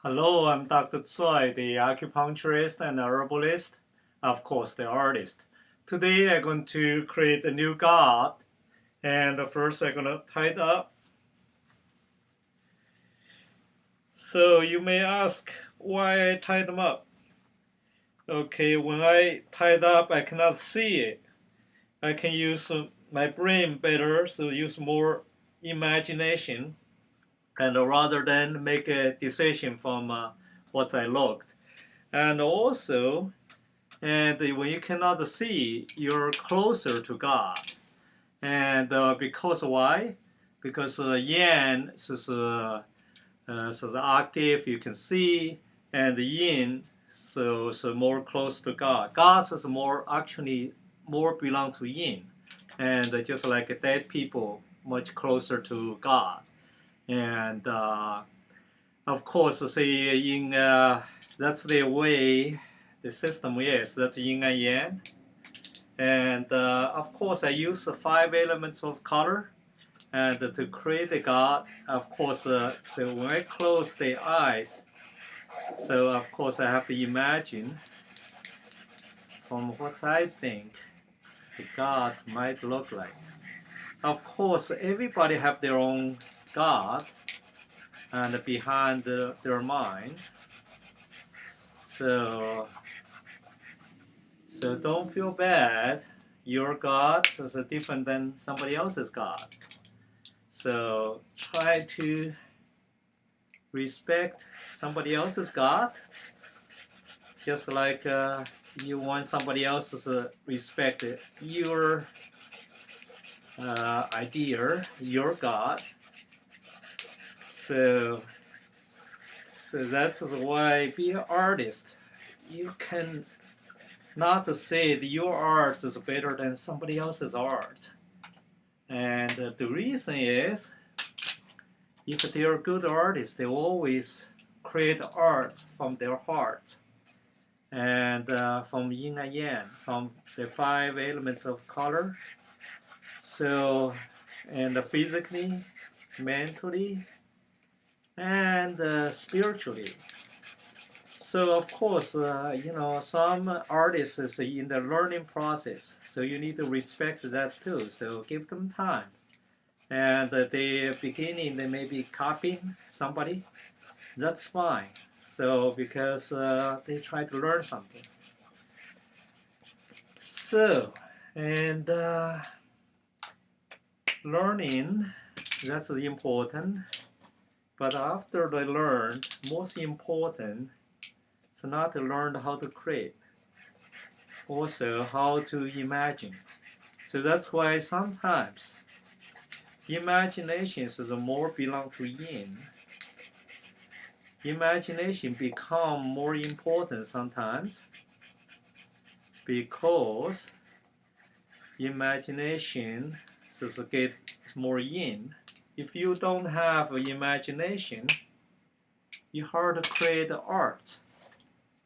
Hello, I'm Dr. Tsoi, the acupuncturist and herbalist, of course, the artist. Today I'm going to create a new god, and first I'm going to tie it up. So you may ask why I tied them up. Okay, when I tie it up, I cannot see it. I can use my brain better, so use more imagination, and rather than make a decision from what I looked. And also, and when you cannot see, you're closer to God. And because why? Because Yan is the octave you can see, and the Yin so more close to God. God is more belong to Yin, and just like dead people, much closer to God. And of course, say in that's the way the system is. That's yin and yang. And of course, I use the 5 elements of color and to create the God. Of course, so when I close the eyes, so of course I have to imagine from what I think the God might look like. Of course, everybody have their own God and behind their mind. So don't feel bad. Your God is different than somebody else's God. So try to respect somebody else's God, just like you want somebody else's respect your idea, your God. So that's why be an artist. You can not say that your art is better than somebody else's art. And the reason is, if they are good artists, they always create art from their heart. And from yin and yang, from the 5 elements of color. So, and physically, mentally, and spiritually. So of course, some artists is in the learning process, so you need to respect that too. So give them time. And at the beginning, they may be copying somebody. That's fine. So because they try to learn something. So, and learning, that's important. But after they learned, most important is not to learn how to create, also how to imagine. So that's why sometimes imaginations is more belong to yin. Imagination become more important sometimes because imagination get more yin. If you don't have imagination, it's hard to create art.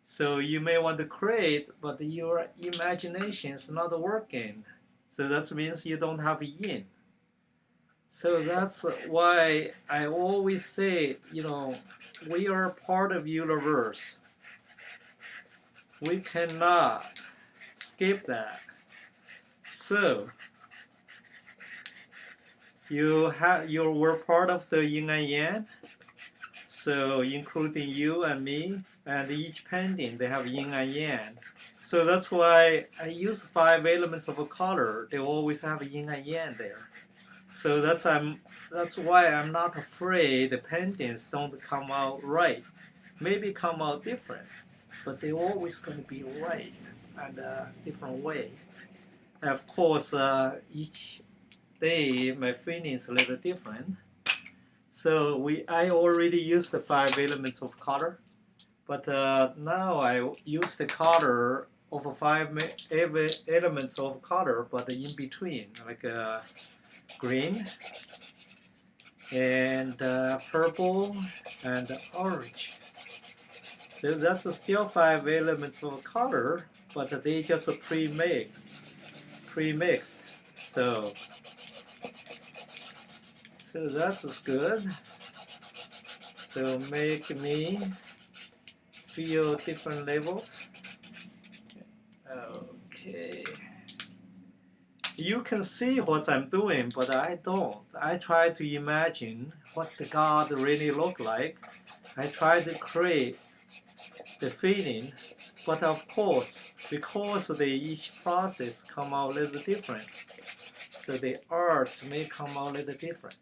So you may want to create, but your imagination is not working. So that means you don't have yin. So that's why I always say, we are part of the universe. We cannot skip that. So you were part of the yin and yang, so including you and me, and each painting they have yin and yang. So that's why I use 5 elements of a color. They always have yin and yang there. So that's why I'm not afraid the paintings don't come out right. Maybe come out different, but they're always going to be right and a different way. And of course, each day my feelings is a little different. So I already used the 5 elements of color, but now I use the color of 5 elements of color, but in between, like green and purple and orange. So that's still 5 elements of color, but they just pre-mixed. So that's good. So make me feel different levels. Okay. You can see what I'm doing, but I don't. I try to imagine what the God really look like. I try to create the feeling, but of course, because each process come out a little different, so the arts may come out a little different.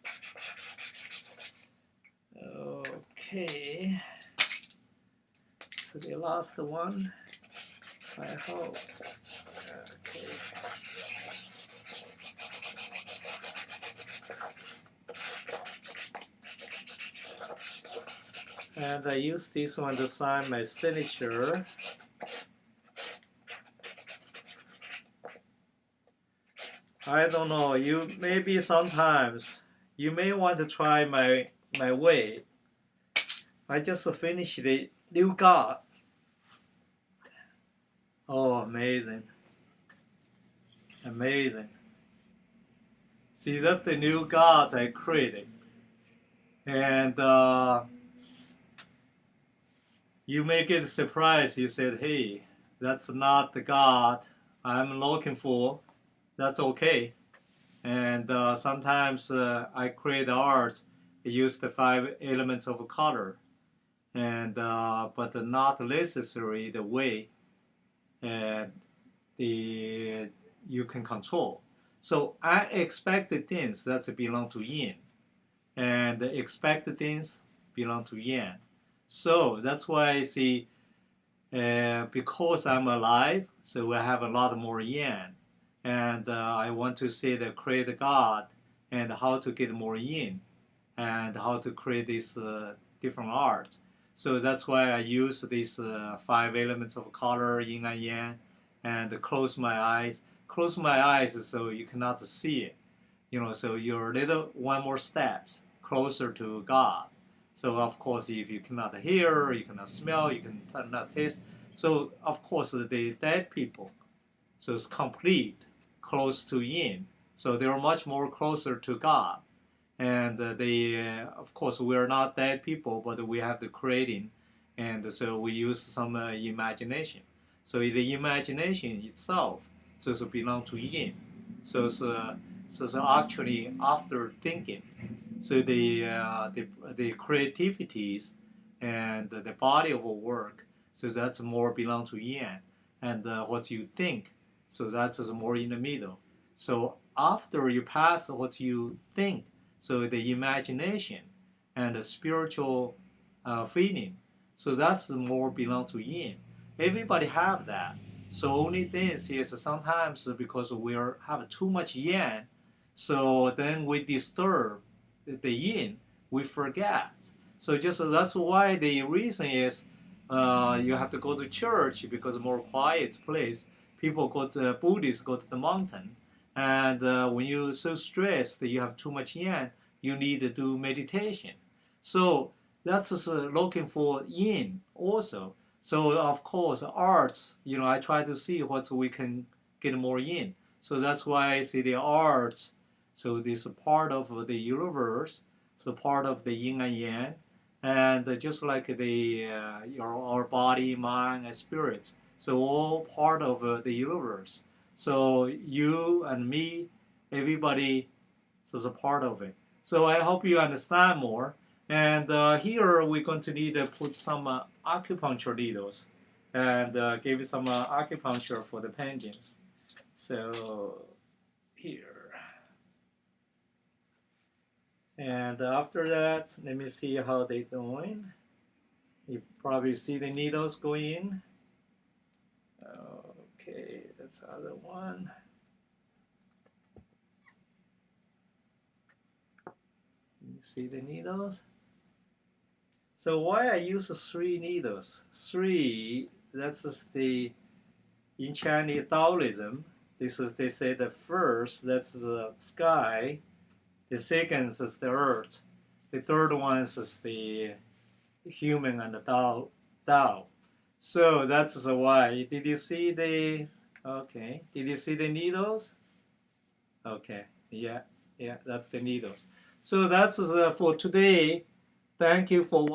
Okay. So the last one, I hope. Okay. And I use this one to sign my signature. I don't know, you maybe sometimes you may want to try my way. I just finished the new God. Oh, amazing. Amazing. See, that's the new gods I created. And you may get surprised. You said, hey, that's not the God I'm looking for. That's okay. And sometimes I create art, I use the 5 elements of color, and but not necessarily the way the you can control. So I expected things that belong to yin, and the expected things belong to yang. So that's why I see, because I'm alive, so I have a lot more yang. And I want to see the create God and how to get more yin and how to create this different art. So that's why I use these 5 elements of color, yin and yang, and close my eyes. Close my eyes so you cannot see it. So you're a little one more steps closer to God. So of course, if you cannot hear, you cannot smell, you cannot taste. So of course, the dead people, so it's complete, close to yin. So they are much more closer to God. And of course, we are not dead people, but we have the creating, and so we use some imagination. So the imagination itself, so it belongs to yin. So actually after thinking, so the creativities and the body of work, so that's more belong to yin, and what you think, so that's more in the middle. So after you pass what you think, so the imagination and the spiritual feeling, so that's more belong to yin. Everybody have that. So only thing is sometimes because we have too much yang, so then we disturb the yin, we forget. So just that's why the reason is you have to go to church because more quiet place. People go to Buddhists go to the mountain, and when you're so stressed that you have too much yang, you need to do meditation. So that's looking for yin also. So of course, arts, I try to see what we can get more yin. So that's why I see the arts. So this part of the universe, so part of the yin and yang, and just like our body, mind, and spirit. So all part of the universe. So you and me, everybody, so is a part of it. So I hope you understand more. And here we're going to need to put some acupuncture needles and give you some acupuncture for the penguins. So here. And after that, let me see how they're doing. You probably see the needles going in. Okay, that's the other one. You see the needles? So why I use 3 needles? 3, that's the, in Chinese Taoism, this is, they say the first, that's the sky, the second is the earth, the third one is the human and the Tao. So that's why. Did you see the, okay, did you see the needles? Okay, yeah, that's the needles. So that's for today. Thank you for watching.